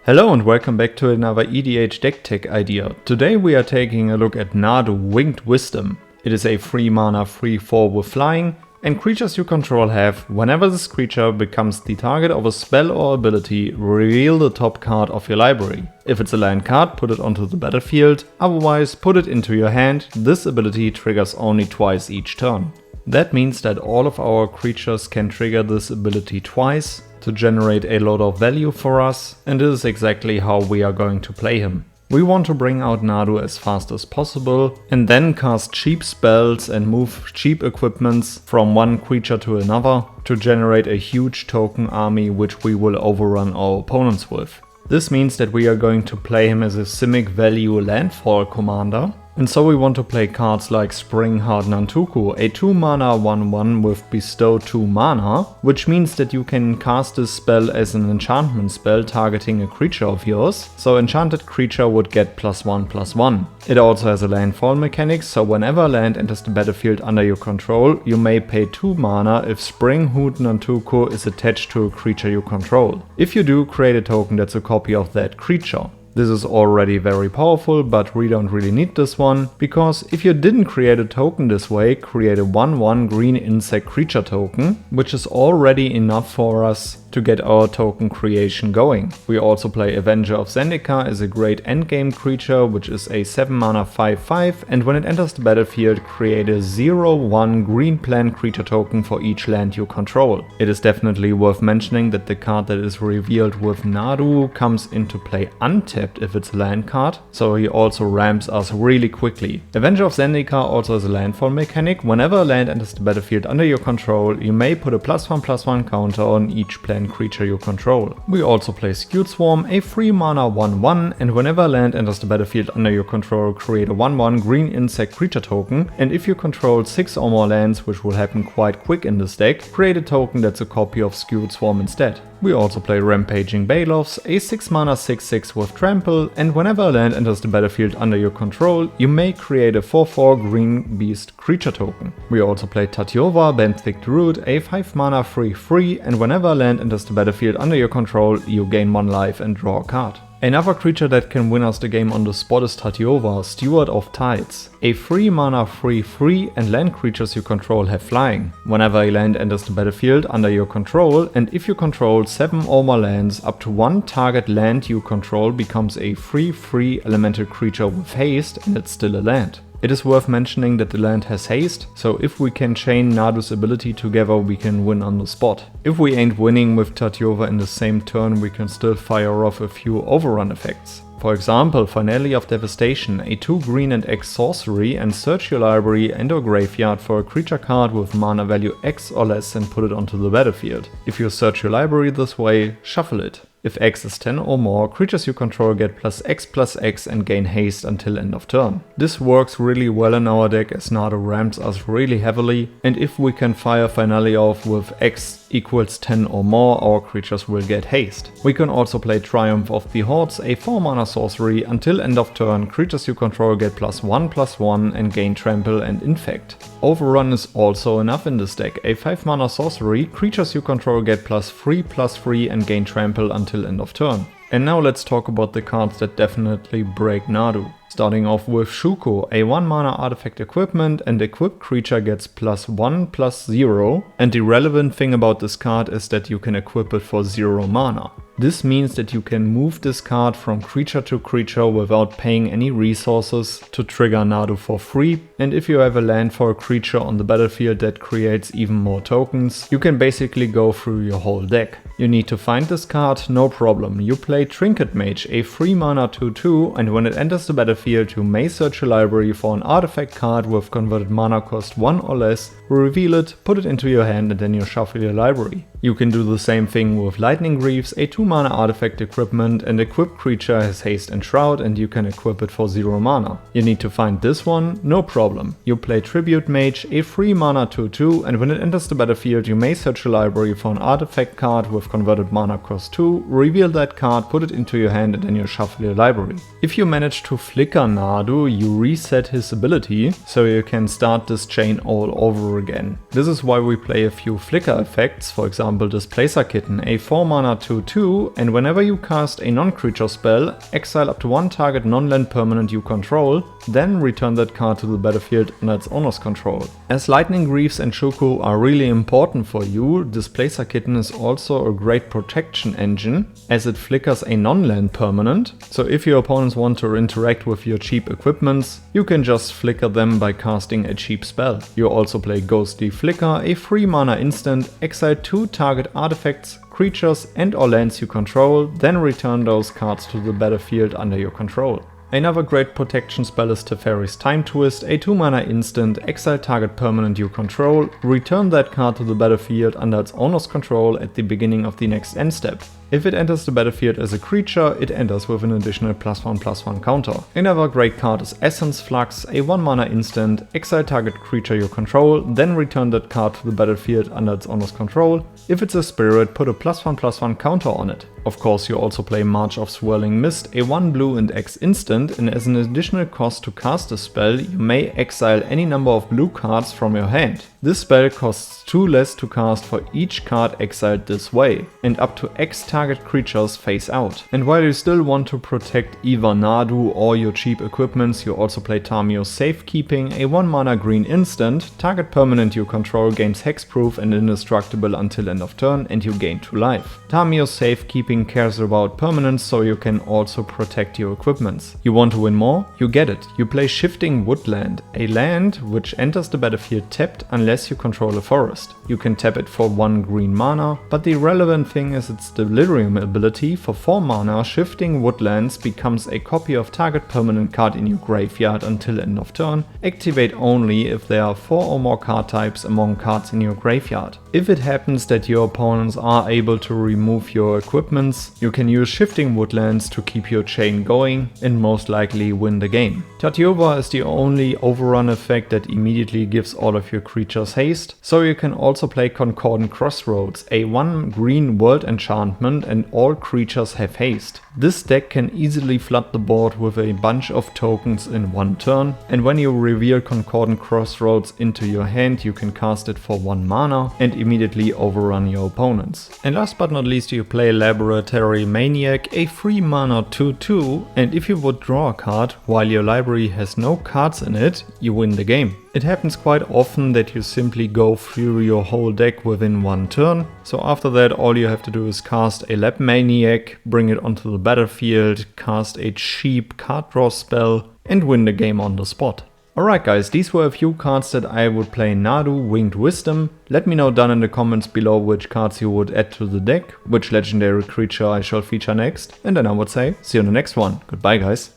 Hello and welcome back to another EDH deck tech idea. Today we are taking a look at Nadu Winged Wisdom. It is a 3 mana 3/4 with flying, and creatures you control have, whenever this creature becomes the target of a spell or ability, reveal the top card of your library. If it's a land card, put it onto the battlefield, otherwise put it into your hand. This ability triggers only twice each turn. That means that all of our creatures can trigger this ability twice to generate a lot of value for us, and this is exactly how we are going to play him. We want to bring out Nadu as fast as possible and then cast cheap spells and move cheap equipments from one creature to another to generate a huge token army which we will overrun our opponents with. This means that we are going to play him as a Simic value landfall commander, and so we want to play cards like Spring-Heart Nantuku, a 2 mana 1/1 with bestow 2 mana, which means that you can cast this spell as an enchantment spell targeting a creature of yours, so enchanted creature would get +1/+1. It also has a landfall mechanic, so whenever land enters the battlefield under your control, you may pay 2 mana if Spring-Heart Nantuku is attached to a creature you control. If you do, create a token that's a copy of that creature. This is already very powerful, but we don't really need this one, because if you didn't create a token this way, create a 1/1 green insect creature token, which is already enough for us to get our token creation going. We also play Avenger of Zendikar as a great endgame creature, which is a 7 mana 5/5, and when it enters the battlefield, create a 0/1 green plant creature token for each land you control. It is definitely worth mentioning that the card that is revealed with Nadu comes into play untapped if it's a land card, so he also ramps us really quickly. Avenger of Zendikar also has a landfall mechanic. Whenever a land enters the battlefield under your control, you may put a +1/+1 counter on each plant creature you control. We also play Skewed Swarm, a 3 mana 1/1, and whenever land enters the battlefield under your control, create a 1/1 green insect creature token, and if you control 6 or more lands, which will happen quite quick in this deck, create a token that's a copy of Skewed Swarm instead. We also play Rampaging Baloths, a 6 mana 6/6 with trample, and whenever a land enters the battlefield under your control, you may create a 4/4 green beast creature token. We also play Tatyova, Benthic Druid, a 5 mana 3/3, and whenever a land enters the battlefield under your control, you gain 1 life and draw a card. Another creature that can win us the game on the spot is Tatyova, Steward of Tides. A 3 mana 3/3 and land creatures you control have flying. Whenever a land enters the battlefield under your control, and if you control 7 or more lands, up to 1 target land you control becomes a 3/3 elemental creature with haste, and it's still a land. It is worth mentioning that the land has haste, so if we can chain Nadu's ability together, we can win on the spot. If we ain't winning with Tatyova in the same turn, we can still fire off a few overrun effects. For example, Finale of Devastation, a 2 green and X sorcery, and search your library and or graveyard for a creature card with mana value X or less and put it onto the battlefield. If you search your library this way, shuffle it. If X is 10 or more, creatures you control get +X/+X and gain haste until end of turn. This works really well in our deck as Nadu ramps us really heavily, and if we can fire Finale off with X equals 10 or more, our creatures will get haste. We can also play Triumph of the Hordes, a 4 mana sorcery. Until end of turn, creatures you control get +1/+1 and gain trample and infect. Overrun is also enough in this deck, a 5 mana sorcery. Creatures you control get +3/+3 and gain trample until end of turn. And now let's talk about the cards that definitely break Nadu. Starting off with Shuko, a 1 mana artifact equipment, and equipped creature gets +1/+0, and the relevant thing about this card is that you can equip it for 0 mana. This means that you can move this card from creature to creature without paying any resources to trigger Nadu for free, and if you have a landfall creature on the battlefield that creates even more tokens, you can basically go through your whole deck. You need to find this card, no problem. You play Trinket Mage, a 3 mana 2/2, and when it enters the battlefield, you may search your library for an artifact card with converted mana cost 1 or less, reveal it, put it into your hand, and then you shuffle your library. You can do the same thing with Lightning Greaves, a 2 mana artifact equipment, and equipped creature has haste and shroud, and you can equip it for 0 mana. You need to find this one, no problem. You play Tribute Mage, a 3 mana 2/2, and when it enters the battlefield, you may search your library for an artifact card with with converted mana cost 2, reveal that card, put it into your hand and then you shuffle your library. If you manage to flicker Nadu, you reset his ability, so you can start this chain all over again. This is why we play a few flicker effects, for example Displacer Kitten, a 4 mana 2/2, and whenever you cast a non-creature spell, exile up to one target non-land permanent you control, then return that card to the battlefield under its owner's control. As Lightning Greaves and Shuku are really important for you, Displacer Kitten is also a great protection engine, as it flickers a non-land permanent, so if your opponents want to interact with your cheap equipments, you can just flicker them by casting a cheap spell. You also play Ghostly Flicker, a 3 mana instant, exile 2 target artifacts, creatures and or lands you control, then return those cards to the battlefield under your control. Another great protection spell is Teferi's Time Twist, a 2 mana instant, exile target permanent you control, return that card to the battlefield under its owner's control at the beginning of the next end step. If it enters the battlefield as a creature, it enters with an additional +1/+1 counter. Another great card is Essence Flux, a 1 mana instant, exile target creature you control, then return that card to the battlefield under its owner's control. If it's a spirit, put a +1/+1 counter on it. Of course, you also play March of Swirling Mist, a 1 blue and X instant, and as an additional cost to cast a spell, you may exile any number of blue cards from your hand. This spell costs 2 less to cast for each card exiled this way, and up to X target creatures face out. And while you still want to protect either Nadu or your cheap equipments, you also play Tamio's Safekeeping, a 1 mana green instant, target permanent you control gains hexproof and indestructible until end of turn, and you gain 2 life. Tamio's Safekeeping cares about permanence, so you can also protect your equipments. You want to win more? You get it. You play Shifting Woodland, a land which enters the battlefield tapped unless you control a forest. You can tap it for 1 green mana, but the relevant thing is its Delirium ability. For 4 mana, Shifting Woodlands becomes a copy of target permanent card in your graveyard until end of turn. Activate only if there are 4 or more card types among cards in your graveyard. If it happens that your opponents are able to remove your equipments, you can use Shifting Woodlands to keep your chain going and most likely win the game. Tatyova is the only overrun effect that immediately gives all of your creatures haste, so you can also play Concordant Crossroads, a 1 green world enchantment and all creatures have haste. This deck can easily flood the board with a bunch of tokens in one turn, and when you reveal Concordant Crossroads into your hand, you can cast it for 1 mana and immediately overrun your opponents. And last but not least, you play Laboratory Maniac, a 3 mana 2/2, and if you would draw a card while your library has no cards in it, you win the game. It happens quite often that you simply go through your whole deck within 1 turn, so after that all you have to do is cast a Lab Maniac, bring it onto the battlefield, cast a cheap card draw spell and win the game on the spot. Alright guys, these were a few cards that I would play in Nadu, Winged Wisdom. Let me know down in the comments below which cards you would add to the deck, which legendary creature I shall feature next, and then I would say see you in the next one. Goodbye guys.